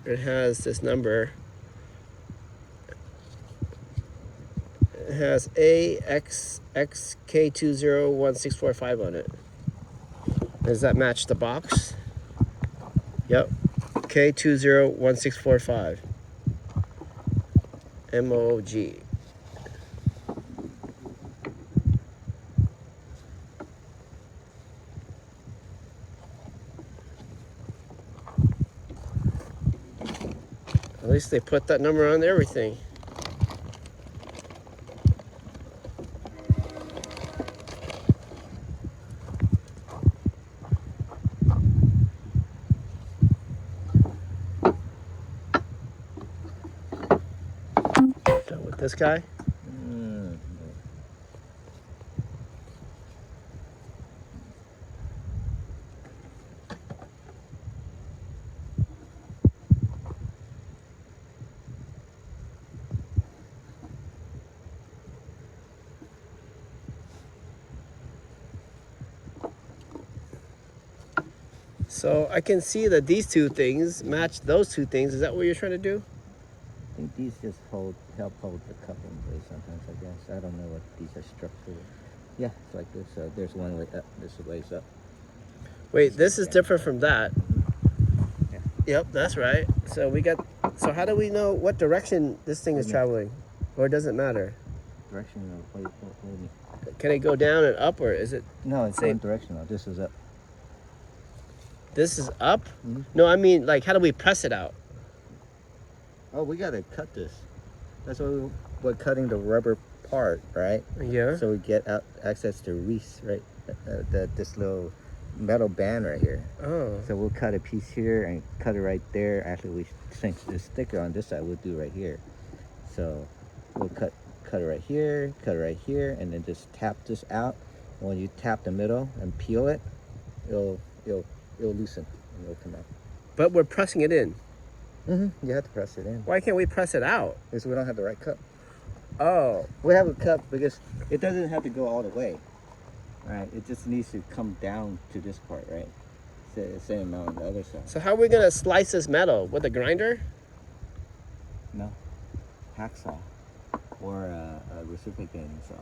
it has this number. It has AXXK201645 on it. Does that match the box? Yep. K201645. MOG. At least they put that number on everything. Done with this guy. So I can see that these two things match those two things. Is that what you're trying to do? I think these just help hold the cup in place sometimes, I guess. I don't know what these are structured. Yeah, it's like this. There's one way up, this ways up. Wait, this is different from that. Yeah. Yep, that's right. So we got. So how do we know what direction this thing is traveling, or does it matter? Directional. What do you mean? Can it go down and up, or is it? No, it's same directional. This is up. This is up? Mm-hmm. No, I mean, like, how do we press it out? Oh, we gotta cut this. That's why we're cutting the rubber part, right? Yeah. So we get out access to Reese, right? This little metal band right here. Oh. So we'll cut a piece here and cut it right there. Actually, we sink this sticker on this side. We'll do right here. So we'll cut it right here, cut it right here, and then just tap this out. And when you tap the middle and peel it, it'll loosen and it'll come out. But we're pressing it in. Mm-hmm. You have to press it in. Why can't we press it out? Because we don't have the right cup. Oh. We have a cup because it doesn't have to go all the way. Right? It just needs to come down to this part, right? Same amount on the other side. So how are we going to slice this metal? With a grinder? No. Hacksaw. Or a reciprocating saw.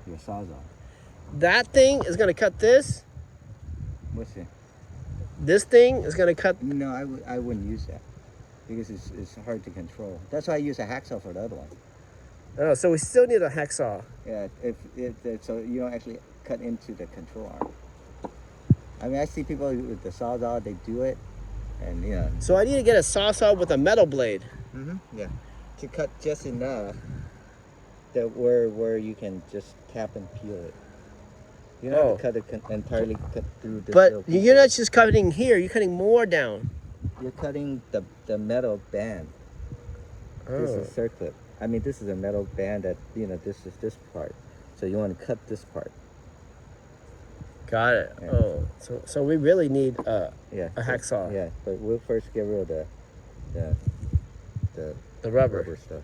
Your sawzall. That thing is going to cut this? What's it? This thing is going to cut... No, I wouldn't use that. Because it's hard to control. That's why I use a hacksaw for the other one. Oh, so we still need a hacksaw. Yeah, so you don't actually cut into the control arm. I mean, I see people with the sawzall, they do it, and you know. So I need to get a sawzall with a metal blade. Mm-hmm. Yeah, to cut just enough that where you can just tap and peel it. You don't have to cut it entirely cut through this. But you're not just cutting here; you're cutting more down. You're cutting the metal band. Oh. This is circlip. I mean, this is a metal band that, you know, this is this part. So you want to cut this part. Got it. Yeah. Oh, so we really need a hacksaw. Yeah, but we'll first get rid of the rubber stuff.